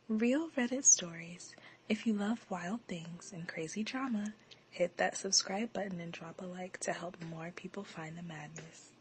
Real Reddit stories. If you love wild things and crazy drama, hit that subscribe button and drop a like to help more people find the madness.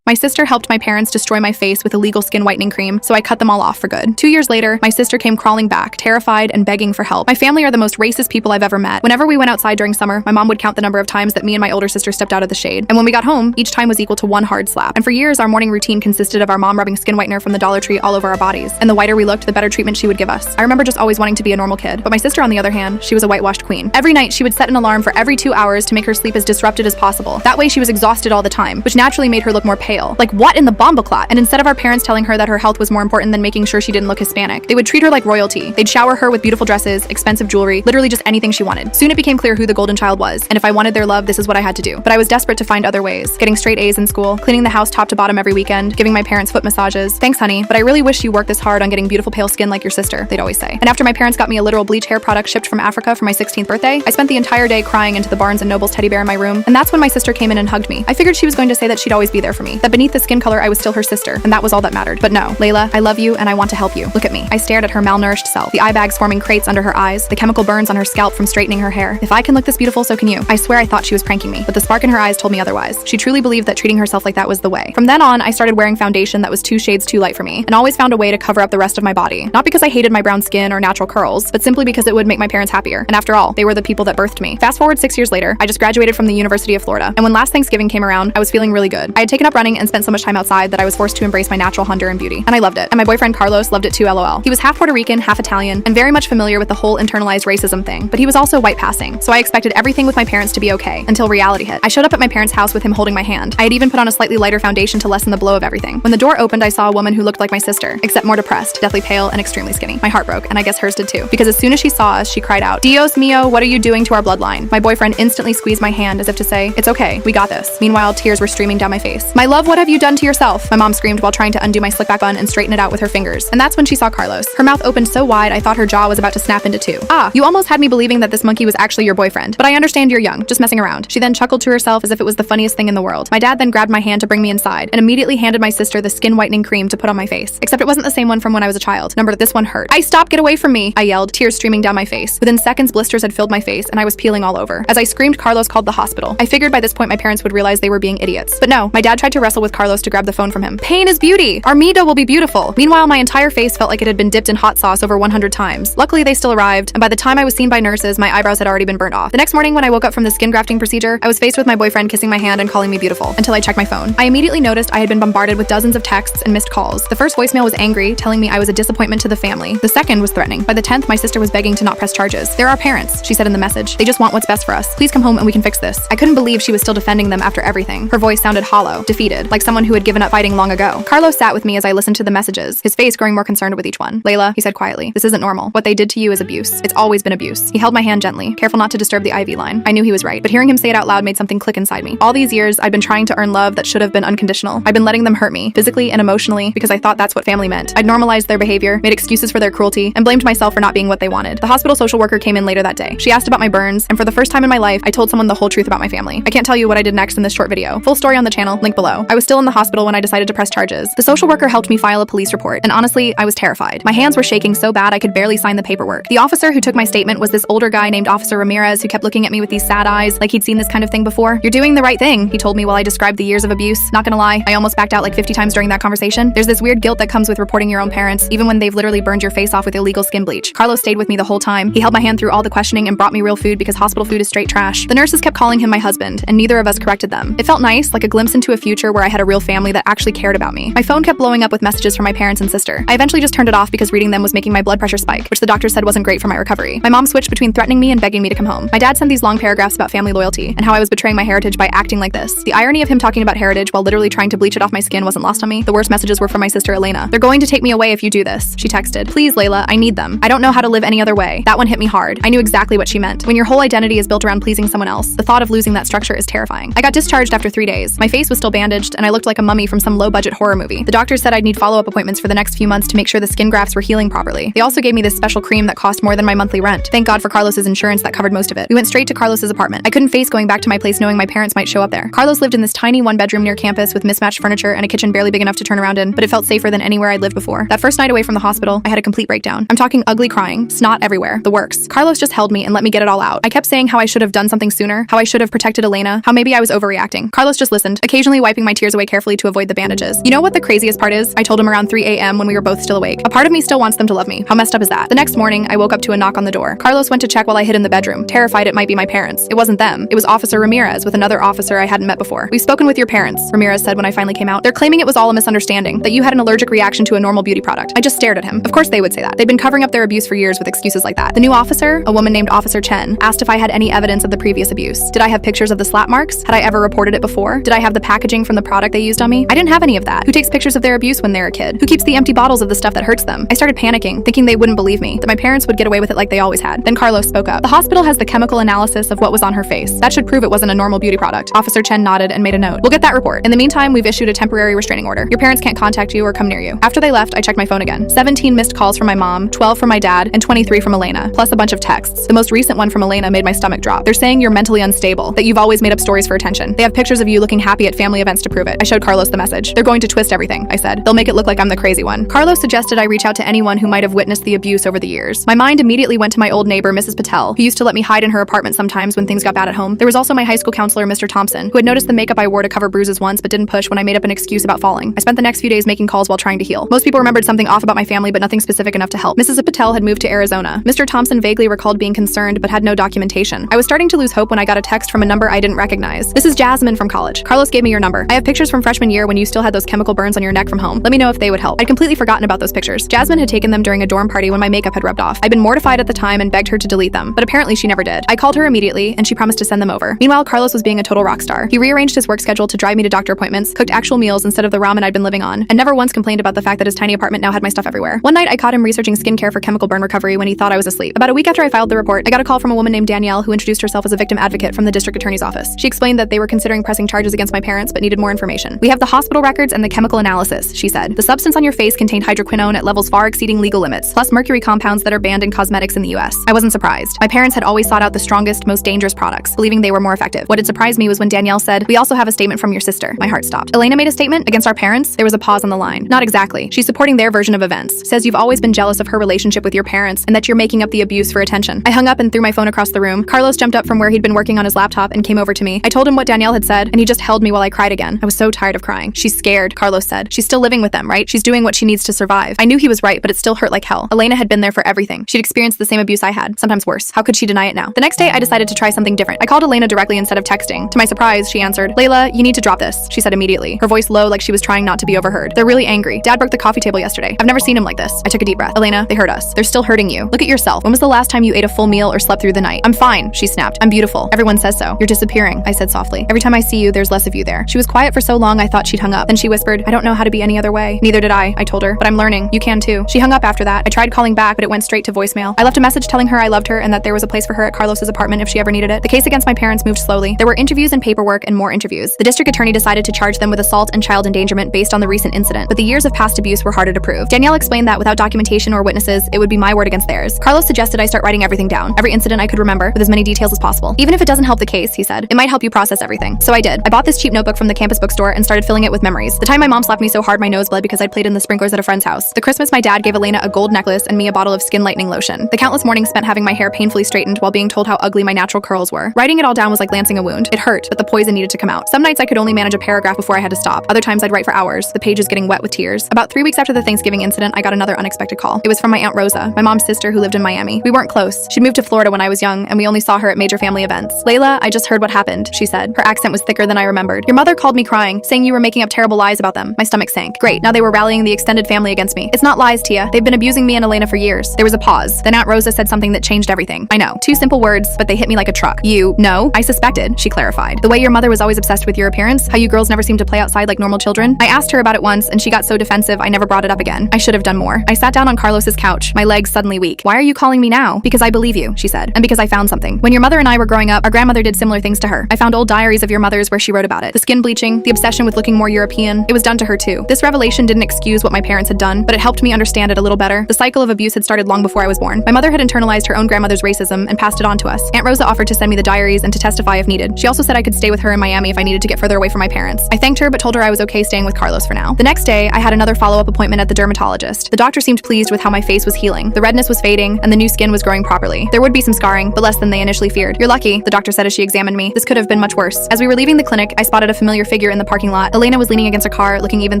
My sister helped my parents destroy my face with illegal skin whitening cream, so I cut them all off for good. 2 years later, my sister came crawling back, terrified and begging for help. My family are the most racist people I've ever met. Whenever we went outside during summer, my mom would count the number of times that me and my older sister stepped out of the shade. And when we got home, each time was equal to one hard slap. And for years, our morning routine consisted of our mom rubbing skin whitener from the Dollar Tree all over our bodies. And the whiter we looked, the better treatment she would give us. I remember just always wanting to be a normal kid. But my sister, on the other hand, she was a whitewashed queen. Every night, she would set an alarm for every 2 hours to make her sleep as disrupted as possible. That way, she was exhausted all the time, which naturally made her look more pale. Like, what in the bombaclat? And instead of our parents telling her that her health was more important than making sure she didn't look Hispanic, they would treat her like royalty. They'd shower her with beautiful dresses, expensive jewelry, literally just anything she wanted. Soon it became clear who the golden child was, and if I wanted their love, this is what I had to do. But I was desperate to find other ways. Getting straight A's in school, cleaning the house top to bottom every weekend, giving my parents foot massages. Thanks, honey, but I really wish you worked this hard on getting beautiful pale skin like your sister, they'd always say. And after my parents got me a literal bleach hair product shipped from Africa for my 16th birthday, I spent the entire day crying into the Barnes & Noble's teddy bear in my room, and that's when my sister came in and hugged me. I figured she was going to say that she'd always be there for me, that beneath the skin color I was still her sister, and that was all that mattered. But no, Layla, I love you and I want to help you. Look at me. I stared at her malnourished self, the eye bags forming crates under her eyes, the chemical burns on her scalp from straightening her hair. If I can look this beautiful, so can you. I swear I thought she was pranking me, but the spark in her eyes told me otherwise. She truly believed that treating herself like that was the way. From then on, I started wearing foundation that was 2 shades too light for me, and always found a way to cover up the rest of my body. Not because I hated my brown skin or natural curls, but simply because it would make my parents happier. And after all, they were the people that birthed me. Fast forward 6 years later, I just graduated from the University of Florida, and when last Thanksgiving came around, I was feeling really good. I had taken up running and spent so much time outside that I was forced to embrace my natural hunger and beauty, and I loved it. And my boyfriend Carlos loved it too, lol. He was half Puerto Rican, half Italian, and very much familiar with the whole internalized racism thing, but he was also white passing, so I expected everything with my parents to be okay, until reality hit. I showed up at my parents' house with him holding my hand. I had even put on a slightly lighter foundation to lessen the blow of everything. When the door opened, I saw a woman who looked like my sister, except more depressed, deathly pale, and extremely skinny. My heart broke, and I guess hers did too, because as soon as she saw us, she cried out, "Dios mío, what are you doing to our bloodline?" My boyfriend instantly squeezed my hand as if to say, "It's okay, we got this." Meanwhile, tears were streaming down my face. "My love, what have you done to yourself?" my mom screamed while trying to undo my slick back bun and straighten it out with her fingers. And that's when she saw Carlos. Her mouth opened so wide I thought her jaw was about to snap into two. "Ah, you almost had me believing that this monkey was actually your boyfriend, but I understand you're young, just messing around." She then chuckled to herself as if it was the funniest thing in the world. My dad then grabbed my hand to bring me inside and immediately handed my sister the skin whitening cream to put on my face. Except it wasn't the same one from when I was a child. Number, this one hurt. "I stop, get away from me," I yelled, tears streaming down my face. Within seconds, blisters had filled my face and I was peeling all over. As I screamed, Carlos called the hospital. I figured by this point my parents would realize they were being idiots. But no, my dad tried to wrestle with Carlos to grab the phone from him. "Pain is beauty. Armida will be beautiful." Meanwhile, my entire face felt like it had been dipped in hot sauce over 100 times. Luckily, they still arrived, and by the time I was seen by nurses, my eyebrows had already been burnt off. The next morning when I woke up from the skin grafting procedure, I was faced with my boyfriend kissing my hand and calling me beautiful, until I checked my phone. I immediately noticed I had been bombarded with dozens of texts and missed calls. The first voicemail was angry, telling me I was a disappointment to the family. The second was threatening. By the 10th, my sister was begging to not press charges. "They're our parents," she said in the message. "They just want what's best for us. Please come home and we can fix this." I couldn't believe she was still defending them after everything. Her voice sounded hollow, defeated, like someone who had given up fighting long ago. Carlos sat with me as I listened to the messages, his face growing more concerned with each one. "Layla," he said quietly, "this isn't normal. What they did to you is abuse. It's always been abuse." He held my hand gently, careful not to disturb the IV line. I knew he was right, but hearing him say it out loud made something click inside me. All these years, I'd been trying to earn love that should have been unconditional. I'd been letting them hurt me, physically and emotionally, because I thought that's what family meant. I'd normalized their behavior, made excuses for their cruelty, and blamed myself for not being what they wanted. The hospital social worker came in later that day. She asked about my burns, and for the first time in my life, I told someone the whole truth about my family. I can't tell you what I did next in this short video. Full story on the channel, link below. I was still in the hospital when I decided to press charges. The social worker helped me file a police report, and honestly, I was terrified. My hands were shaking so bad I could barely sign the paperwork. The officer who took my statement was this older guy named Officer Ramirez who kept looking at me with these sad eyes, like he'd seen this kind of thing before. "You're doing the right thing," he told me while I described the years of abuse. Not gonna lie, I almost backed out like 50 times during that conversation. There's this weird guilt that comes with reporting your own parents, even when they've literally burned your face off with illegal skin bleach. Carlos stayed with me the whole time. He held my hand through all the questioning and brought me real food because hospital food is straight trash. The nurses kept calling him my husband, and neither of us corrected them. It felt nice, like a glimpse into a future where I had a real family that actually cared about me. My phone kept blowing up with messages from my parents and sister. I eventually just turned it off because reading them was making my blood pressure spike, which the doctor said wasn't great for my recovery. My mom switched between threatening me and begging me to come home. My dad sent these long paragraphs about family loyalty and how I was betraying my heritage by acting like this. The irony of him talking about heritage while literally trying to bleach it off my skin wasn't lost on me. The worst messages were from my sister Elena. "They're going to take me away if you do this," she texted. "Please, Layla, I need them. I don't know how to live any other way." That one hit me hard. I knew exactly what she meant. When your whole identity is built around pleasing someone else, the thought of losing that structure is terrifying. I got discharged after 3 days. My face was still bandaged, left, and I looked like a mummy from some low-budget horror movie. The doctor said I'd need follow-up appointments for the next few months to make sure the skin grafts were healing properly. They also gave me this special cream that cost more than my monthly rent. Thank God for Carlos's insurance that covered most of it. We went straight to Carlos's apartment. I couldn't face going back to my place knowing my parents might show up there. Carlos lived in this tiny one-bedroom near campus with mismatched furniture and a kitchen barely big enough to turn around in, but it felt safer than anywhere I'd lived before. That first night away from the hospital, I had a complete breakdown. I'm talking ugly crying, snot everywhere, the works. Carlos just held me and let me get it all out. I kept saying how I should have done something sooner, how I should have protected Elena, how maybe I was overreacting. Carlos just listened, occasionally wiping my tears away carefully to avoid the bandages. You know what the craziest part is? I told him around 3 a.m. when we were both still awake. A part of me still wants them to love me. How messed up is that? The next morning, I woke up to a knock on the door. Carlos went to check while I hid in the bedroom, terrified it might be my parents. It wasn't them. It was Officer Ramirez with another officer I hadn't met before. We've spoken with your parents, Ramirez said when I finally came out. They're claiming it was all a misunderstanding, that you had an allergic reaction to a normal beauty product. I just stared at him. Of course they would say that. They'd been covering up their abuse for years with excuses like that. The new officer, a woman named Officer Chen, asked if I had any evidence of the previous abuse. Did I have pictures of the slap marks? Had I ever reported it before? Did I have the packaging from the product they used on me? I didn't have any of that. Who takes pictures of their abuse when they're a kid? Who keeps the empty bottles of the stuff that hurts them? I started panicking, thinking they wouldn't believe me, that my parents would get away with it like they always had. Then Carlos spoke up. The hospital has the chemical analysis of what was on her face. That should prove it wasn't a normal beauty product. Officer Chen nodded and made a note. We'll get that report. In the meantime, we've issued a temporary restraining order. Your parents can't contact you or come near you. After they left, I checked my phone again. 17 missed calls from my mom, 12 from my dad, and 23 from Elena, plus a bunch of texts. The most recent one from Elena made my stomach drop. They're saying you're mentally unstable, that you've always made up stories for attention. They have pictures of you looking happy at family events to prove it. I showed Carlos the message. They're going to twist everything, I said. They'll make it look like I'm the crazy one. Carlos suggested I reach out to anyone who might have witnessed the abuse over the years. My mind immediately went to my old neighbor, Mrs. Patel, who used to let me hide in her apartment sometimes when things got bad at home. There was also my high school counselor, Mr. Thompson, who had noticed the makeup I wore to cover bruises once but didn't push when I made up an excuse about falling. I spent the next few days making calls while trying to heal. Most people remembered something off about my family, but nothing specific enough to help. Mrs. Patel had moved to Arizona. Mr. Thompson vaguely recalled being concerned but had no documentation. I was starting to lose hope when I got a text from a number I didn't recognize. This is Jasmine from college. Carlos gave me your number. I have pictures from freshman year when you still had those chemical burns on your neck from home. Let me know if they would help. I'd completely forgotten about those pictures. Jasmine had taken them during a dorm party when my makeup had rubbed off. I'd been mortified at the time and begged her to delete them, but apparently she never did. I called her immediately and she promised to send them over. Meanwhile, Carlos was being a total rock star. He rearranged his work schedule to drive me to doctor appointments, cooked actual meals instead of the ramen I'd been living on, and never once complained about the fact that his tiny apartment now had my stuff everywhere. One night I caught him researching skincare for chemical burn recovery when he thought I was asleep. About a week after I filed the report, I got a call from a woman named Danielle who introduced herself as a victim advocate from the district attorney's office. She explained that they were considering pressing charges against my parents but needed more information. We have the hospital records and the chemical analysis, she said. The substance on your face contained hydroquinone at levels far exceeding legal limits, plus mercury compounds that are banned in cosmetics in the US. I wasn't surprised. My parents had always sought out the strongest, most dangerous products, believing they were more effective. What had surprised me was when Danielle said, "We also have a statement from your sister." My heart stopped. Elena made a statement against our parents? There was a pause on the line. Not exactly. She's supporting their version of events. Says you've always been jealous of her relationship with your parents and that you're making up the abuse for attention. I hung up and threw my phone across the room. Carlos jumped up from where he'd been working on his laptop and came over to me. I told him what Danielle had said, and he just held me while I cried again. I was so tired of crying. She's scared, Carlos said. She's still living with them, right? She's doing what she needs to survive. I knew he was right, but it still hurt like hell. Elena had been there for everything. She'd experienced the same abuse I had, sometimes worse. How could she deny it now? The next day, I decided to try something different. I called Elena directly instead of texting. To my surprise, she answered, "Layla, you need to drop this," she said immediately, her voice low like she was trying not to be overheard. "They're really angry. Dad broke the coffee table yesterday. I've never seen him like this." I took a deep breath. "Elena, they hurt us. They're still hurting you. Look at yourself. When was the last time you ate a full meal or slept through the night?" "I'm fine," she snapped. "I'm beautiful. Everyone says so." "You're disappearing," I said softly. "Every time I see you, there's less of you there." She was quiet for so long I thought she'd hung up. Then she whispered, "I don't know how to be any other way." "Neither did I told her, "but I'm learning. You can too." She hung up after that. I tried calling back, but it went straight to voicemail. I left a message telling her I loved her and that there was a place for her at Carlos's apartment if she ever needed it. The case against my parents moved slowly. There were interviews and paperwork and more interviews. The district attorney decided to charge them with assault and child endangerment based on the recent incident, but the years of past abuse were harder to prove. Danielle explained that without documentation or witnesses, it would be my word against theirs. Carlos suggested I start writing everything down, every incident I could remember, with as many details as possible. Even if it doesn't help the case, he said, it might help you process everything. So I did. I bought this cheap notebook from the campus bookstore and started filling it with memories. The time my mom slapped me so hard my nose bled because I'd played in the sprinklers at a friend's house. The Christmas my dad gave Elena a gold necklace and me a bottle of skin lightening lotion. The countless mornings spent having my hair painfully straightened while being told how ugly my natural curls were. Writing it all down was like lancing a wound. It hurt, but the poison needed to come out. Some nights I could only manage a paragraph before I had to stop. Other times I'd write for hours, the pages getting wet with tears. About 3 weeks after the Thanksgiving incident, I got another unexpected call. It was from my Aunt Rosa, my mom's sister who lived in Miami. We weren't close. She'd moved to Florida when I was young, and we only saw her at major family events. "Layla, I just heard what happened," she said. Her accent was thicker than I remembered. "Your mother called me crying, saying you were making up terrible lies about them." My stomach sank. Great, now they were rallying the extended family against me. "It's not lies, Tia. They've been abusing me and Elena for years." There was a pause. Then Aunt Rosa said something that changed everything. I know. 2 simple words, but they hit me like a truck. "You know?" "I suspected," she clarified. "The way your mother was always obsessed with your appearance, how you girls never seem to play outside like normal children." I asked her about it once, and she got so defensive I never brought it up again. I should have done more. I sat down on Carlos's couch, my legs suddenly weak. "Why are you calling me now?" "Because I believe you," she said, "and because I found something. When your mother and I were growing up, our grandmother did similar things to her. I found old diaries of your mother's where she wrote about it. The skin bleaching aging, the obsession with looking more European, it was done to her too. This revelation didn't excuse what my parents had done, but it helped me understand it a little better. The cycle of abuse had started long before I was born. My mother had internalized her own grandmother's racism and passed it on to us. Aunt Rosa offered to send me the diaries and to testify if needed. She also said I could stay with her in Miami if I needed to get further away from my parents. I thanked her but told her I was okay staying with Carlos for now. The next day, I had another follow-up appointment at the dermatologist. The doctor seemed pleased with how my face was healing. The redness was fading and the new skin was growing properly. There would be some scarring, but less than they initially feared. "You're lucky," the doctor said as she examined me. "This could have been much worse." As we were leaving the clinic, I spotted a familiar figure in the parking lot. Elena was leaning against a car, looking even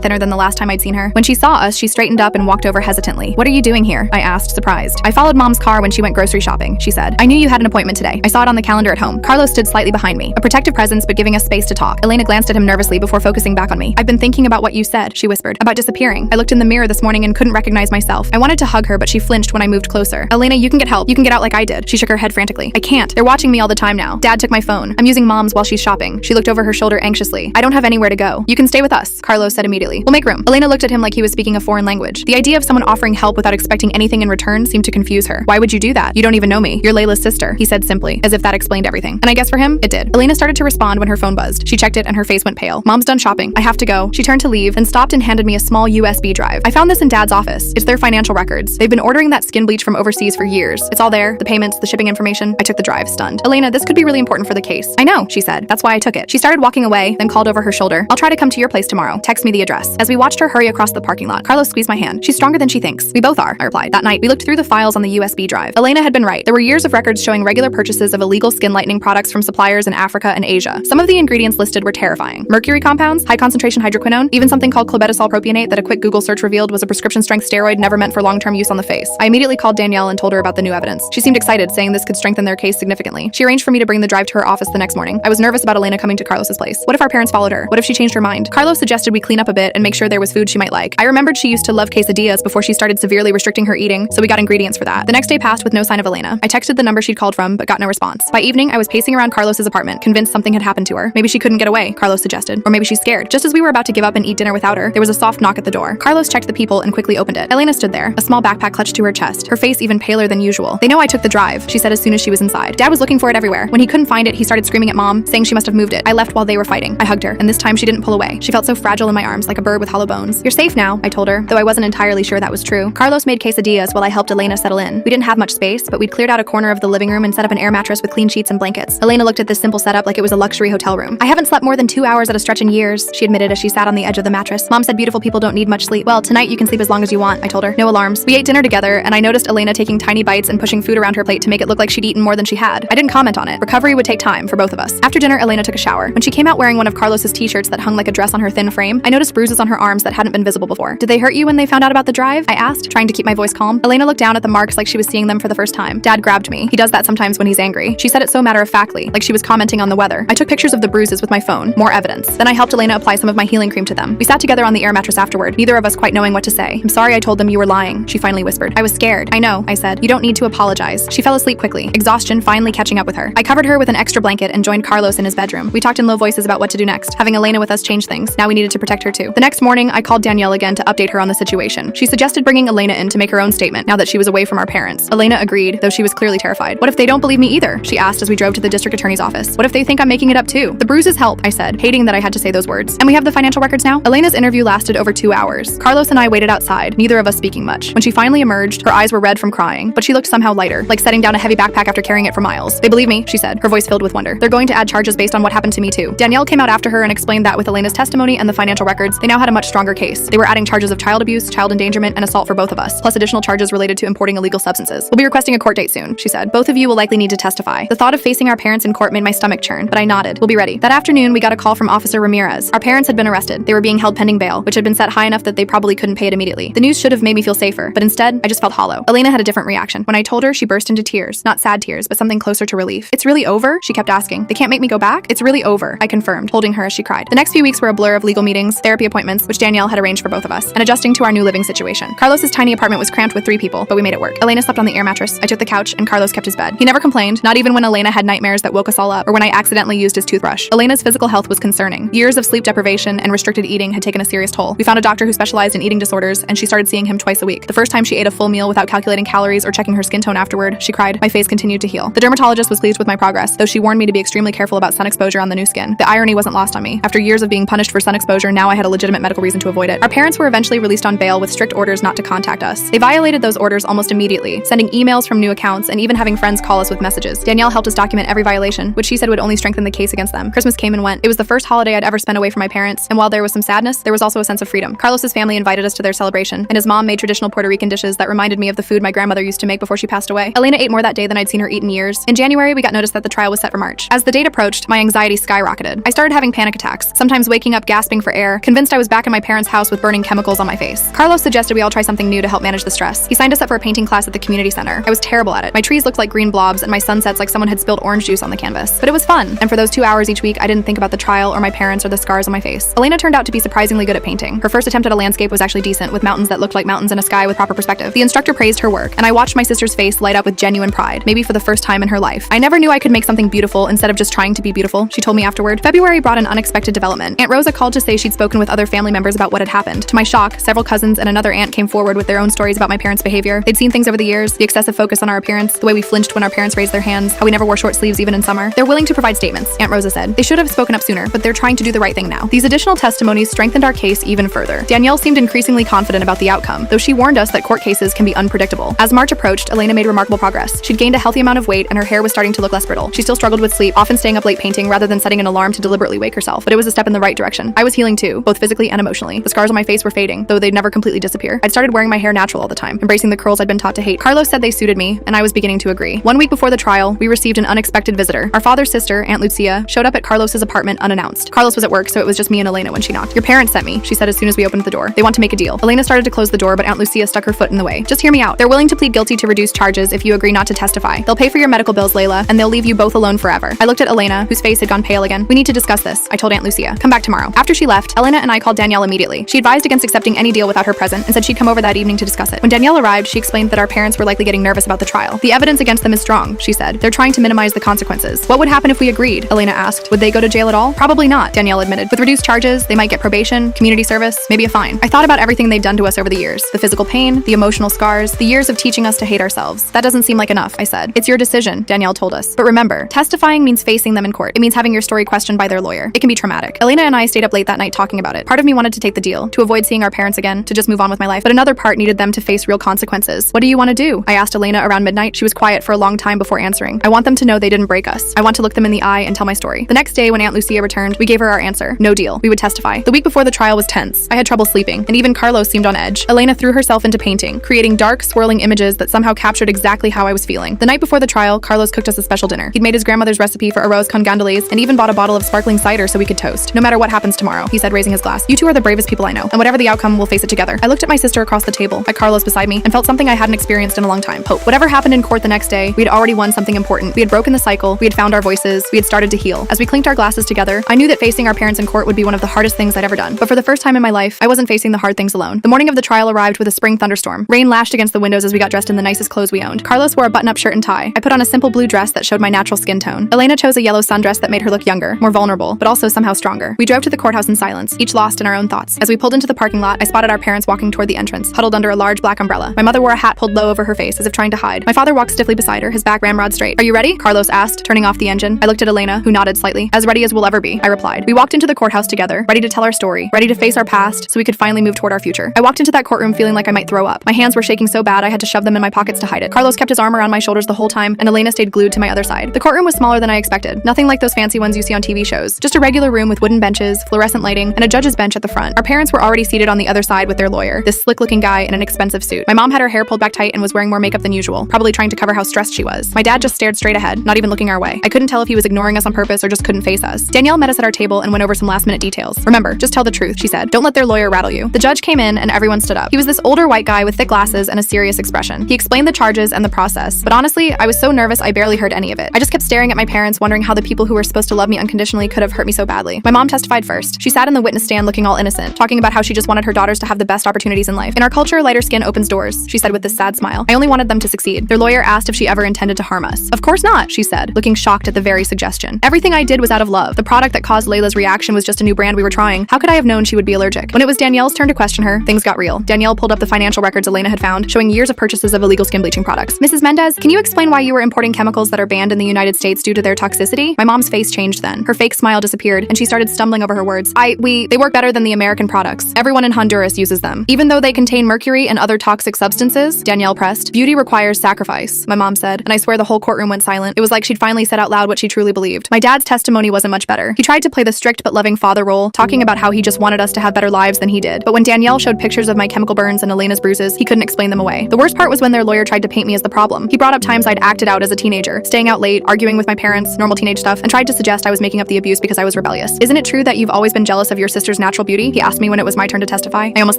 thinner than the last time I'd seen her. When she saw us, she straightened up and walked over hesitantly. "What are you doing here?" I asked, surprised. "I followed Mom's car when she went grocery shopping," she said. "I knew you had an appointment today. I saw it on the calendar at home." Carlos stood slightly behind me, a protective presence but giving us space to talk. Elena glanced at him nervously before focusing back on me. "I've been thinking about what you said," she whispered, "about disappearing. I looked in the mirror this morning and couldn't recognize myself. I wanted to hug her, but she flinched when I moved closer." "Elena, you can get help. You can get out like I did." She shook her head frantically. "I can't. They're watching me all the time now. Dad took my phone. I'm using Mom's while she's shopping." She looked over her shoulder anxiously. "I don't have anywhere to go. You can stay with us," Carlos said immediately. "We'll make room." Elena looked at him like he was speaking a foreign language. The idea of someone offering help without expecting anything in return seemed to confuse her. "Why would you do that? You don't even know me. You're Layla's sister," he said simply, as if that explained everything. And I guess for him, it did. Elena started to respond when her phone buzzed. She checked it and her face went pale. "Mom's done shopping. I have to go." She turned to leave, then stopped and handed me a small USB drive. "I found this in Dad's office. It's their financial records. They've been ordering that skin bleach from overseas for years. It's all there, the payments, the shipping information." I took the drive, stunned. "Elena, this could be really important for the case." "I know," she said. "That's why I took it." She started walking away, then called over her shoulder. "I'll try to come to your place tomorrow. Text me the address." As we watched her hurry across the parking lot, Carlos squeezed my hand. "She's stronger than she thinks." "We both are," I replied. That night, we looked through the files on the USB drive. Elena had been right. There were years of records showing regular purchases of illegal skin lightening products from suppliers in Africa and Asia. Some of the ingredients listed were terrifying. Mercury compounds, high concentration hydroquinone, even something called clobetasol propionate that a quick Google search revealed was a prescription-strength steroid never meant for long-term use on the face. I immediately called Danielle and told her about the new evidence. She seemed excited, saying this could strengthen their case significantly. She arranged for me to bring the drive to her office the next morning. I was nervous about Elena coming to Carlos's place. What if our parents followed her? What if she changed her mind? Carlos suggested we clean up a bit and make sure there was food she might like. I remembered she used to love quesadillas before she started severely restricting her eating, so we got ingredients for that. The next day passed with no sign of Elena. I texted the number she'd called from, but got no response. By evening, I was pacing around Carlos's apartment, convinced something had happened to her. Maybe she couldn't get away, Carlos suggested. Or maybe she's scared. Just as we were about to give up and eat dinner without her, there was a soft knock at the door. Carlos checked the people and quickly opened it. Elena stood there, a small backpack clutched to her chest, her face even paler than usual. "They know I took the drive," she said as soon as she was inside. "Dad was looking for it everywhere. When he couldn't find it, he started screaming at Mom, saying she must have moved it. I left while they were fighting." I hugged her, and this time she didn't pull away. She felt so fragile in my arms, like a bird with hollow bones. "You're safe now," I told her, though I wasn't entirely sure that was true. Carlos made quesadillas while I helped Elena settle in. We didn't have much space, but we'd cleared out a corner of the living room and set up an air mattress with clean sheets and blankets. Elena looked at this simple setup like it was a luxury hotel room. "I haven't slept more than 2 hours at a stretch in years," she admitted as she sat on the edge of the mattress. "Mom said beautiful people don't need much sleep." "Well, tonight you can sleep as long as you want," I told her. No alarms. We ate dinner together, and I noticed Elena taking tiny bites and pushing food around her plate to make it look like she'd eaten more than she had. I didn't comment on it. Recovery would take time for both of us. After dinner, Elena took a shower. When she came out wearing one of Carlos's t-shirts that hung like a dress on her thin frame, I noticed bruises on her arms that hadn't been visible before. "Did they hurt you when they found out about the drive?" I asked, trying to keep my voice calm. Elena looked down at the marks like she was seeing them for the first time. "Dad grabbed me. He does that sometimes when he's angry." She said it so matter-of-factly, like she was commenting on the weather. I took pictures of the bruises with my phone, more evidence. Then I helped Elena apply some of my healing cream to them. We sat together on the air mattress afterward, neither of us quite knowing what to say. "I'm sorry I told them you were lying," she finally whispered. "I was scared." "I know," I said. "You don't need to apologize." She fell asleep quickly, exhaustion finally catching up with her. I covered her with an extra blanket and joined Carlos in his bedroom. We talked in low voices about what to do next. Having Elena with us changed things. Now we needed to protect her too. The next morning, I called Danielle again to update her on the situation. She suggested bringing Elena in to make her own statement now that she was away from our parents. Elena agreed, though she was clearly terrified. "What if they don't believe me either?" she asked as we drove to the district attorney's office. "What if they think I'm making it up too?" "The bruises help," I said, hating that I had to say those words. "And we have the financial records now?" Elena's interview lasted over 2 hours. Carlos and I waited outside, neither of us speaking much. When she finally emerged, her eyes were red from crying, but she looked somehow lighter, like setting down a heavy backpack after carrying it for miles. "They believe me," she said, her voice filled with wonder. "They're going to add charges based on what happened to me too." Danielle came out after her and explained that with Elena's testimony and the financial records, they now had a much stronger case. They were adding charges of child abuse, child endangerment, and assault for both of us, plus additional charges related to importing illegal substances. "We'll be requesting a court date soon," she said. "Both of you will likely need to testify." The thought of facing our parents in court made my stomach churn, but I nodded. "We'll be ready." That afternoon, we got a call from Officer Ramirez. Our parents had been arrested. They were being held pending bail, which had been set high enough that they probably couldn't pay it immediately. The news should have made me feel safer, but instead, I just felt hollow. Elena had a different reaction. When I told her, she burst into tears. Not sad tears, but something closer to relief. "It's really over?" she kept asking. "They can't make me go back?" "It's really over," I confirmed, holding her as she cried. The next few weeks were a blur of legal meetings, therapy appointments, which Danielle had arranged for both of us, and adjusting to our new living situation. Carlos's tiny apartment was cramped with 3 people, but we made it work. Elena slept on the air mattress, I took the couch, and Carlos kept his bed. He never complained, not even when Elena had nightmares that woke us all up, or when I accidentally used his toothbrush. Elena's physical health was concerning. Years of sleep deprivation and restricted eating had taken a serious toll. We found a doctor who specialized in eating disorders, and she started seeing him twice a week. The first time she ate a full meal without calculating calories or checking her skin tone afterward, she cried. My face continued to heal. The dermatologist was pleased with my progress, though she warned me to be extremely careful about sun exposure on the new skin. The irony wasn't lost on me. on me. After years of being punished for sun exposure, now I had a legitimate medical reason to avoid it. Our parents were eventually released on bail with strict orders not to contact us. They violated those orders almost immediately, sending emails from new accounts and even having friends call us with messages. Danielle helped us document every violation, which she said would only strengthen the case against them. Christmas came and went. It was the first holiday I'd ever spent away from my parents, and while there was some sadness, there was also a sense of freedom. Carlos's family invited us to their celebration, and his mom made traditional Puerto Rican dishes that reminded me of the food my grandmother used to make before she passed away. Elena ate more that day than I'd seen her eat in years. In January, we got notice that the trial was set for March. As the date approached, my anxiety skyrocketed. I started having panic attacks, sometimes waking up gasping for air, convinced I was back in my parents' house with burning chemicals on my face. Carlos suggested we all try something new to help manage the stress. He signed us up for a painting class at the community center. I was terrible at it. My trees looked like green blobs and my sunsets like someone had spilled orange juice on the canvas. But it was fun, and for those 2 hours each week, I didn't think about the trial or my parents or the scars on my face. Elena turned out to be surprisingly good at painting. Her first attempt at a landscape was actually decent, with mountains that looked like mountains and a sky with proper perspective. The instructor praised her work, and I watched my sister's face light up with genuine pride, maybe for the first time in her life. I never knew I could make something beautiful instead of just trying to be beautiful, she told me afterward. February brought an unexpected development. Aunt Rosa called to say she'd spoken with other family members about what had happened. To my shock, several cousins and another aunt came forward with their own stories about my parents' behavior. They'd seen things over the years, the excessive focus on our appearance, the way we flinched when our parents raised their hands, how we never wore short sleeves even in summer. They're willing to provide statements, Aunt Rosa said. They should have spoken up sooner, but they're trying to do the right thing now. These additional testimonies strengthened our case even further. Danielle seemed increasingly confident about the outcome, though she warned us that court cases can be unpredictable. As March approached, Elena made remarkable progress. She'd gained a healthy amount of weight and her hair was starting to look less brittle. She still struggled with sleep, often staying up late painting rather than setting an alarm to deliberately wake herself, but it was a step in the right direction. I was healing too, both physically and emotionally. The scars on my face were fading, though they'd never completely disappear. I'd started wearing my hair natural all the time, embracing the curls I'd been taught to hate. Carlos said they suited me, and I was beginning to agree. 1 week before the trial, we received an unexpected visitor. Our father's sister, Aunt Lucia, showed up at Carlos's apartment unannounced. Carlos was at work, so it was just me and Elena when she knocked. Your parents sent me, she said as soon as we opened the door. They want to make a deal. Elena started to close the door, but Aunt Lucia stuck her foot in the way. Just hear me out. They're willing to plead guilty to reduce charges if you agree not to testify. They'll pay for your medical bills, Layla, and they'll leave you both alone forever. I looked at Elena, whose face had gone pale again. We need to discuss this, I told Aunt Lucia. Come back tomorrow. After she left, Elena and I called Danielle immediately. She advised against accepting any deal without her present and said she'd come over that evening to discuss it. When Danielle arrived, she explained that our parents were likely getting nervous about the trial. The evidence against them is strong, she said. They're trying to minimize the consequences. What would happen if we agreed? Elena asked. Would they go to jail at all? Probably not, Danielle admitted. With reduced charges, they might get probation, community service, maybe a fine. I thought about everything they'd done to us over the years. The physical pain, the emotional scars, the years of teaching us to hate ourselves. That doesn't seem like enough, I said. It's your decision, Danielle told us. But remember, testifying means facing them in court. It means having your story questioned by their lawyer. It can be traumatic. Elena and I stayed up late that night talking about it. Part of me wanted to take the deal, to avoid seeing our parents again, to just move on with my life. But another part needed them to face real consequences. What do you want to do? I asked Elena around midnight. She was quiet for a long time before answering. I want them to know they didn't break us. I want to look them in the eye and tell my story. The next day, when Aunt Lucia returned, we gave her our answer. No deal. We would testify. The week before the trial was tense. I had trouble sleeping, and even Carlos seemed on edge. Elena threw herself into painting, creating dark, swirling images that somehow captured exactly how I was feeling. The night before the trial, Carlos cooked us a special dinner. He'd made his grandmother's recipe for arroz con gandules and even bought a bottle of sparkling cider so we could toast. No matter what happens tomorrow, he said, raising his glass. You two are the bravest people I know, and whatever the outcome, we'll face it together. I looked at my sister across the table, at Carlos beside me, and felt something I hadn't experienced in a long time. Hope. Whatever happened in court the next day, we had already won something important. We had broken the cycle, we had found our voices, we had started to heal. As we clinked our glasses together, I knew that facing our parents in court would be one of the hardest things I'd ever done. But for the first time in my life, I wasn't facing the hard things alone. The morning of the trial arrived with a spring thunderstorm. Rain lashed against the windows as we got dressed in the nicest clothes we owned. Carlos wore a button-up shirt and tie. I put on a simple blue dress that showed my natural skin tone. Elena chose a yellow sundress that made her look younger, more vulnerable, but also somehow stronger. We drove to the courthouse in silence, each lost in our own thoughts. As we pulled into the parking lot, I spotted our parents walking toward the entrance, huddled under a large black umbrella. My mother wore a hat pulled low over her face as if trying to hide. My father walked stiffly beside her, his back ramrod straight. Are you ready? Carlos asked, turning off the engine. I looked at Elena, who nodded slightly. As ready as we'll ever be, I replied. We walked into the courthouse together, ready to tell our story, ready to face our past so we could finally move toward our future. I walked into that courtroom feeling like I might throw up. My hands were shaking so bad I had to shove them in my pockets to hide it. Carlos kept his arm around my shoulders the whole time, and Elena stayed glued to my other side. The courtroom was smaller than I expected. Nothing like those fancy ones you see on TV shows. Just a regular room with wooden benches, fluorescent lighting, and a judge's bench at the front. Our parents were already seated on the other side with their lawyer, this slick-looking guy in an expensive suit. My mom had her hair pulled back tight and was wearing more makeup than usual, probably trying to cover how stressed she was. My dad just stared straight ahead, not even looking our way. I couldn't tell if he was ignoring us on purpose or just couldn't face us. Danielle met us at our table and went over some last-minute details. Remember, just tell the truth, she said. Don't let their lawyer rattle you. The judge came in and everyone stood up. He was this older white guy with thick glasses and a serious expression. He explained the charges and the process, but honestly, I was so nervous I barely heard any of it. I just kept staring at my parents, wondering how the people who were supposed to love me unconditionally could have hurt me so badly. My mom testified first. She sat in the witness stand looking all innocent, talking about how she just wanted her daughters to have the best opportunities in life. In our culture, lighter skin opens doors, she said with this sad smile. I only wanted them to succeed. Their lawyer asked if she ever intended to harm us. Of course not, she said, looking shocked at the very suggestion. Everything I did was out of love. The product that caused Layla's reaction was just a new brand we were trying. How could I have known she would be allergic? When it was Danielle's turn to question her, things got real. Danielle pulled up the financial records Elena had found, showing years of purchases of illegal skin bleaching products. Mrs. Mendez, can you explain why you were importing chemicals that are banned in the United States due to their toxicity? My mom's face changed then. Her fake smile disappeared disappeared, and she started stumbling over her words. They work better than the American products. Everyone in Honduras uses them. Even though they contain mercury and other toxic substances, Danielle pressed. Beauty requires sacrifice, my mom said, and I swear the whole courtroom went silent. It was like she'd finally said out loud what she truly believed. My dad's testimony wasn't much better. He tried to play the strict but loving father role, talking about how he just wanted us to have better lives than he did. But when Danielle showed pictures of my chemical burns and Elena's bruises, he couldn't explain them away. The worst part was when their lawyer tried to paint me as the problem. He brought up times I'd acted out as a teenager, staying out late, arguing with my parents, normal teenage stuff, and tried to suggest I was making up the abuse because I was rebellious. Isn't it true that you've always been jealous of your sister's natural beauty? He asked me when it was my turn to testify. I almost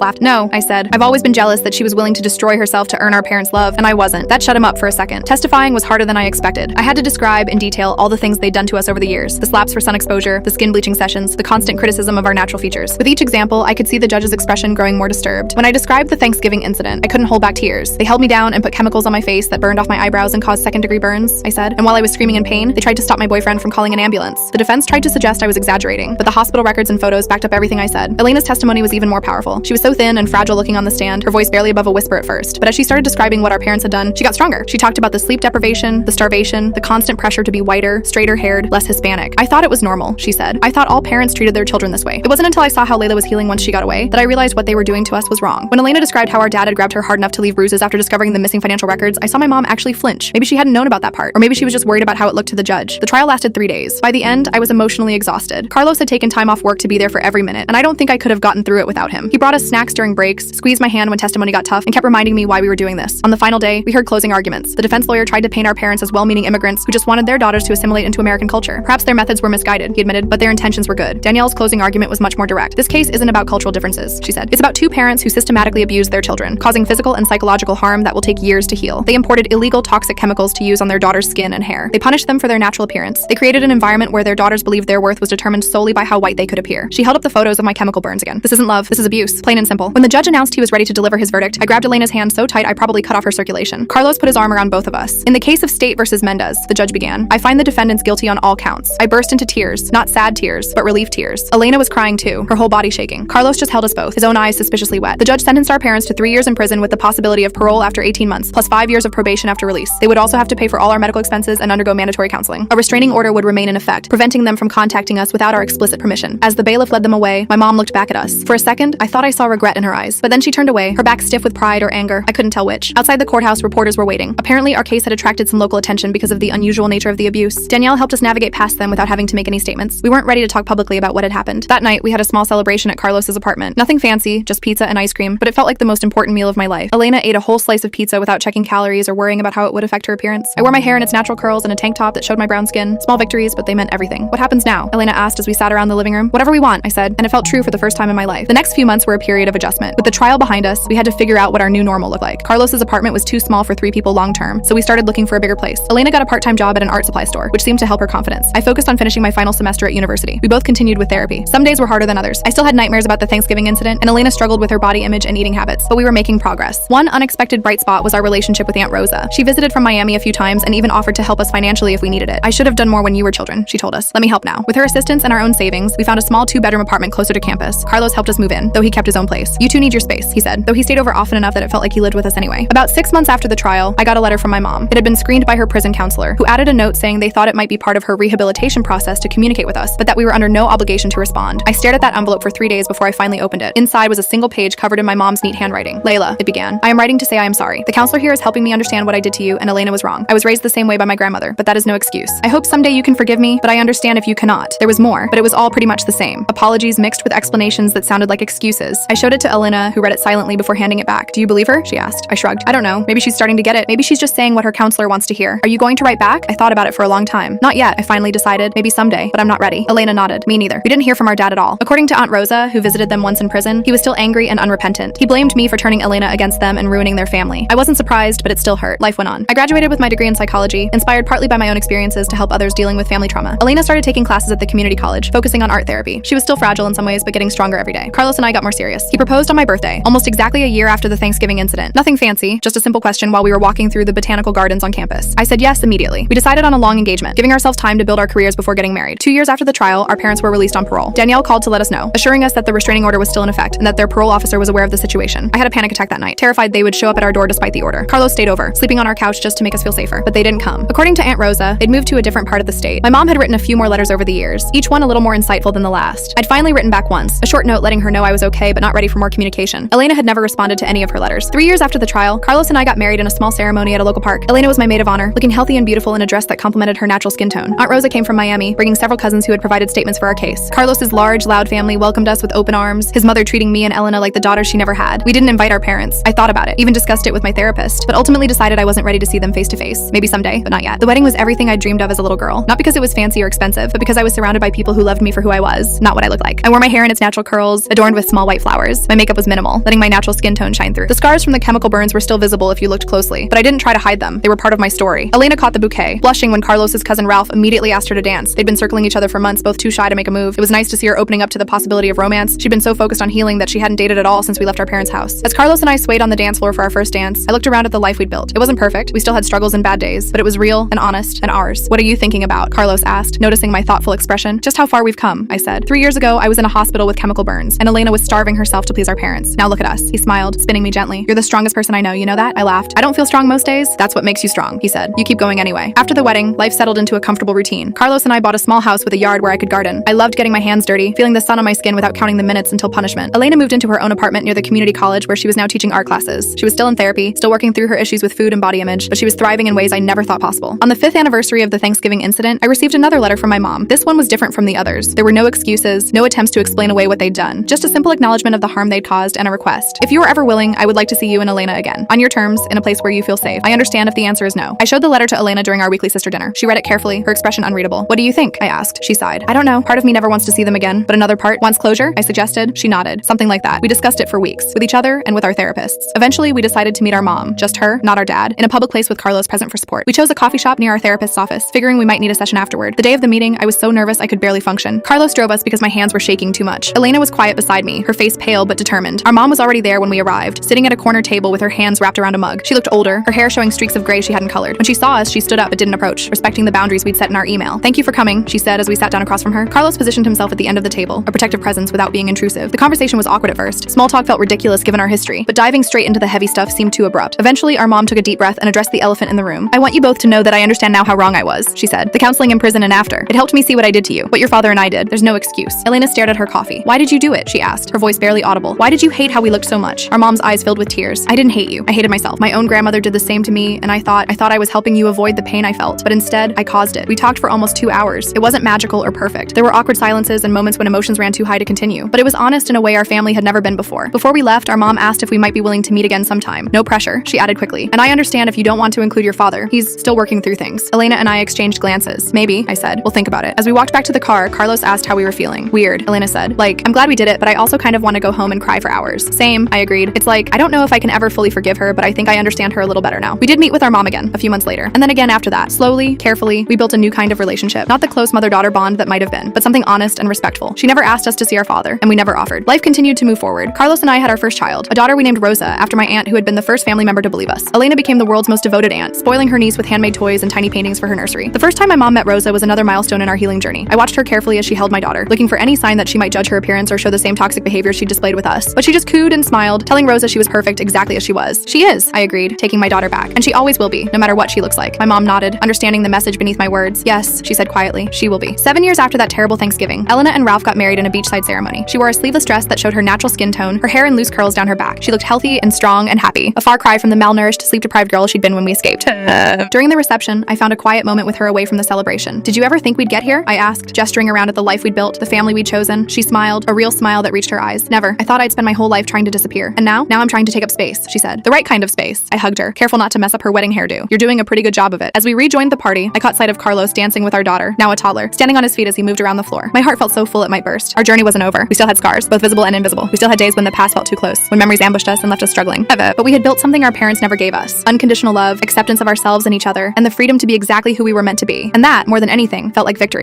laughed. No, I said. I've always been jealous that she was willing to destroy herself to earn our parents' love, and I wasn't. That shut him up for a second. Testifying was harder than I expected. I had to describe in detail all the things they'd done to us over the years. The slaps for sun exposure, the skin bleaching sessions, the constant criticism of our natural features. With each example, I could see the judge's expression growing more disturbed. When I described the Thanksgiving incident, I couldn't hold back tears. They held me down and put chemicals on my face that burned off my eyebrows and caused second-degree burns, I said. And while I was screaming in pain, they tried to stop my boyfriend from calling an ambulance. The defense tried to suggest I was exaggerating, but the hospital records and photos backed up everything I said. Elena's testimony was even more powerful. She was so thin and fragile looking on the stand, her voice barely above a whisper at first. But as she started describing what our parents had done, she got stronger. She talked about the sleep deprivation, the starvation, the constant pressure to be whiter, straighter haired, less Hispanic. I thought it was normal, she said. I thought all parents treated their children this way. It wasn't until I saw how Layla was healing once she got away that I realized what they were doing to us was wrong. When Elena described how our dad had grabbed her hard enough to leave bruises after discovering the missing financial records, I saw my mom actually flinch. Maybe she hadn't known about that part, or maybe she was just worried about how it looked to the judge. The trial lasted 3 days. By the end, I was emotionally exhausted. Carlos had taken time off work to be there for every minute, and I don't think I could have gotten through it without him. He brought us snacks during breaks, squeezed my hand when testimony got tough, and kept reminding me why we were doing this. On the final day, we heard closing arguments. The defense lawyer tried to paint our parents as well-meaning immigrants who just wanted their daughters to assimilate into American culture. Perhaps their methods were misguided, he admitted, but their intentions were good. Danielle's closing argument was much more direct. This case isn't about cultural differences, she said. It's about two parents who systematically abused their children, causing physical and psychological harm that will take years to heal. They imported illegal toxic chemicals to use on their daughters' skin and hair. They punished them for their natural appearance. They created an environment where their daughters believed their worth was determined solely by how white they could appear. She held up the photos of my chemical burns again. This isn't love, this is abuse, plain and simple. When the judge announced he was ready to deliver his verdict, I grabbed Elena's hand so tight I probably cut off her circulation. Carlos put his arm around both of us. In the case of State versus Mendez, the judge began, I find the defendants guilty on all counts. I burst into tears, not sad tears, but relief tears. Elena was crying too, her whole body shaking. Carlos just held us both, his own eyes suspiciously wet. The judge sentenced our parents to 3 years in prison with the possibility of parole after 18 months, plus 5 years of probation after release. They would also have to pay for all our medical expenses and undergo mandatory counseling. A restraining order would remain in effect, preventing them from contacting us without our explicit permission. As the bailiff led them away, my mom looked back at us. For a second, I thought I saw regret in her eyes, but then she turned away, her back stiff with pride or anger. I couldn't tell which. Outside the courthouse, reporters were waiting. Apparently, our case had attracted some local attention because of the unusual nature of the abuse. Danielle helped us navigate past them without having to make any statements. We weren't ready to talk publicly about what had happened. That night, we had a small celebration at Carlos's apartment. Nothing fancy, just pizza and ice cream, but it felt like the most important meal of my life. Elena ate a whole slice of pizza without checking calories or worrying about how it would affect her appearance. I wore my hair in its natural curls and a tank top that showed my brown skin. Small victories, but they meant everything. What happens now? Elena asked as we sat around the living room. Whatever we want, I said, and it felt true for the first time in my life. The next few months were a period of adjustment. With the trial behind us, we had to figure out what our new normal looked like. Carlos's apartment was too small for 3 people long term, so we started looking for a bigger place. Elena got a part-time job at an art supply store, which seemed to help her confidence. I focused on finishing my final semester at university. We both continued with therapy. Some days were harder than others. I still had nightmares about the Thanksgiving incident, and Elena struggled with her body image and eating habits, but we were making progress. One unexpected bright spot was our relationship with Aunt Rosa. She visited from Miami a few times and even offered to help us financially if we needed it. I should have done more when you were children, she told us. Let me help now. With her assistance and our own savings, we found a small 2-bedroom apartment closer to campus. Carlos helped us move in, though he kept his own place. You two need your space, he said, though he stayed over often enough that it felt like he lived with us anyway. About 6 months after the trial, I got a letter from my mom. It had been screened by her prison counselor, who added a note saying they thought it might be part of her rehabilitation process to communicate with us, but that we were under no obligation to respond. I stared at that envelope for 3 days before I finally opened it. Inside was a single page covered in my mom's neat handwriting. Layla, it began. I am writing to say I am sorry. The counselor here is helping me understand what I did to you, and Elena was wrong. I was raised the same way by my grandmother, but that is no excuse. I hope someday you can forgive me, but I understand if you cannot. There was more, but it was all pretty much the same. Apologies mixed with explanations that sounded like excuses. I showed it to Elena, who read it silently before handing it back. Do you believe her? She asked. I shrugged. I don't know. Maybe she's starting to get it. Maybe she's just saying what her counselor wants to hear. Are you going to write back? I thought about it for a long time. Not yet, I finally decided. Maybe someday, but I'm not ready. Elena nodded. Me neither. We didn't hear from our dad at all. According to Aunt Rosa, who visited them once in prison, he was still angry and unrepentant. He blamed me for turning Elena against them and ruining their family. I wasn't surprised, but it still hurt. Life went on. I graduated with my degree in psychology, inspired partly by my own experiences to help others dealing with family trauma. Elena started taking classes at the community college, focusing on art therapy. She was still fragile in some ways, but getting stronger every day. Carlos and I got more serious. He proposed on my birthday, almost exactly a year after the Thanksgiving incident. Nothing fancy, just a simple question while we were walking through the botanical gardens on campus. I said yes immediately. We decided on a long engagement, giving ourselves time to build our careers before getting married. 2 years after the trial, our parents were released on parole. Danielle called to let us know, assuring us that the restraining order was still in effect and that their parole officer was aware of the situation. I had a panic attack that night, terrified they would show up at our door despite the order. Carlos stayed over, sleeping on our couch just to make us feel safer, but they didn't come. According to Aunt Rosa, they'd moved to a different part of the state. My mom had written a few more letters over the years, letters, each one a little more insightful than the last. I'd finally written back once, a short note letting her know I was okay but not ready for more communication. Elena had never responded to any of her letters. 3 years after the trial, Carlos and I got married in a small ceremony at a local park. Elena was my maid of honor, looking healthy and beautiful in a dress that complemented her natural skin tone. Aunt Rosa came from Miami, bringing several cousins who had provided statements for our case. Carlos's large, loud family welcomed us with open arms, his mother treating me and Elena like the daughters she never had. We didn't invite our parents. I thought about it, even discussed it with my therapist, but ultimately decided I wasn't ready to see them face to face. Maybe someday, but not yet. The wedding was everything I dreamed of as a little girl. Not because it was fancy or expensive, but because I was surrounded by people who loved me for who I was, not what I looked like. I wore my hair in its natural curls, adorned with small white flowers. My makeup was minimal, letting my natural skin tone shine through. The scars from the chemical burns were still visible if you looked closely, but I didn't try to hide them. They were part of my story. Elena caught the bouquet, blushing when Carlos's cousin Ralph immediately asked her to dance. They'd been circling each other for months, both too shy to make a move. It was nice to see her opening up to the possibility of romance. She'd been so focused on healing that she hadn't dated at all since we left our parents' house. As Carlos and I swayed on the dance floor for our first dance, I looked around at the life we'd built. It wasn't perfect. We still had struggles and bad days, but it was real and honest and ours. What are you thinking about? Carlos asked, noticing my thoughtful expression. Just how far we've come, I said. 3 years ago, I was in a hospital with chemical burns, and Elena was starving herself to please our parents. Now look at us. He smiled, spinning me gently. You're the strongest person I know, you know that? I laughed. I don't feel strong most days. That's what makes you strong, he said. You keep going anyway. After the wedding, life settled into a comfortable routine. Carlos and I bought a small house with a yard where I could garden. I loved getting my hands dirty, feeling the sun on my skin without counting the minutes until punishment. Elena moved into her own apartment near the community college where she was now teaching art classes. She was still in therapy, still working through her issues with food and body image, but she was thriving in ways I never thought possible. On the 5th anniversary of the Thanksgiving incident, I received another letter from my mom. This one was different from the others. There were no excuses, no attempts to explain away what they'd done, just a simple acknowledgement of the harm they'd caused and a request. If you were ever willing, I would like to see you and Elena again. On your terms, in a place where you feel safe. I understand if the answer is no. I showed the letter to Elena during our weekly sister dinner. She read it carefully, her expression unreadable. What do you think? I asked. She sighed. I don't know. Part of me never wants to see them again, but another part wants closure, I suggested. She nodded. Something like that. We discussed it for weeks, with each other and with our therapists. Eventually, we decided to meet our mom, just her, not our dad, in a public place with Carlos present for support. We chose a coffee shop near our therapist's office, figuring we might need a session afterward. The day of the meeting, I was so nervous I could barely function. Carlos drove us because my hands were shaking too much. Elena was quiet beside me, her face pale but determined. Our mom was already there when we arrived, sitting at a corner table with her hands wrapped around a mug. She looked older, her hair showing streaks of gray she hadn't colored. When she saw us, she stood up but didn't approach, respecting the boundaries we'd set in our email. Thank you for coming, she said as we sat down across from her. Carlos positioned himself at the end of the table, a protective presence without being intrusive. The conversation was awkward at first. Small talk felt ridiculous given our history, but diving straight into the heavy stuff seemed too abrupt. Eventually, our mom took a deep breath and addressed the elephant in the room. I want you both to know that I understand now how wrong I was, she said. The counseling in prison and after. It helped me see what I did to you, what your father and I did. There's no excuse. Elena stared at her coffee. Why did you do it? She asked, her voice barely audible. Why did you hate how we looked so much? Our mom's eyes filled with tears. I didn't hate you. I hated myself. My own grandmother did the same to me, and I thought I was helping you avoid the pain I felt, but instead, I caused it. We talked for almost 2 hours. It wasn't magical or perfect. There were awkward silences and moments when emotions ran too high to continue, but it was honest in a way our family had never been before. Before we left, our mom asked if we might be willing to meet again sometime. No pressure, she added quickly. And I understand if you don't want to include your father. He's still working through things. Elena and I exchanged glances. Maybe, I said. We'll think about it. As we walked back to the car, Carlos asked how we were feeling. Weird, Elena said. Like, I'm glad we did it, but I also kind of want to go home and cry for hours. Same, I agreed. It's like, I don't know if I can ever fully forgive her, but I think I understand her a little better now. We did meet with our mom again, a few months later. And then again after that. Slowly, carefully, we built a new kind of relationship. Not the close mother-daughter bond that might have been, but something honest and respectful. She never asked us to see our father, and we never offered. Life continued to move forward. Carlos and I had our first child, a daughter we named Rosa, after my aunt who had been the first family member to believe us. Elena became the world's most devoted aunt, spoiling her niece with handmade toys and tiny paintings for her nursery. The first time my mom met Rosa was another milestone in our healing journey. I watched her carefully as she held my daughter, looking for any sign that she might judge her appearance or show the same toxic behavior she displayed with us. But she just cooed and smiled, telling Rosa she was perfect exactly as she was. She is, I agreed, taking my daughter back. And she always will be, no matter what she looks like. My mom nodded, understanding the message beneath my words. Yes, she said quietly, she will be. 7 years after that terrible Thanksgiving, Elena and Ralph got married in a beachside ceremony. She wore a sleeveless dress that showed her natural skin tone, her hair in loose curls down her back. She looked healthy and strong and happy, a far cry from the malnourished, sleep-deprived girl she'd been when we escaped. During the reception, I found a quiet moment with her away from the celebration. Did you ever think we'd get here? I asked, gesturing around at the life we'd built, the family we'd chosen. She smiled, a real smile that reached her eyes. Never. I thought I'd spend my whole life trying to disappear. And now I'm trying to take up space, she said. The right kind of space. I hugged her, careful not to mess up her wedding hairdo. You're doing a pretty good job of it. As we rejoined the party, I caught sight of Carlos dancing with our daughter, now a toddler, standing on his feet as he moved around the floor. My heart felt so full it might burst. Our journey wasn't over. We still had scars, both visible and invisible. We still had days when the past felt too close, when memories ambushed us and left us struggling. But we had built something our parents never gave us. Unconditional love, acceptance of ourselves and each other, and the freedom to be exactly who we were meant to be. And that, more than anything, felt like victory.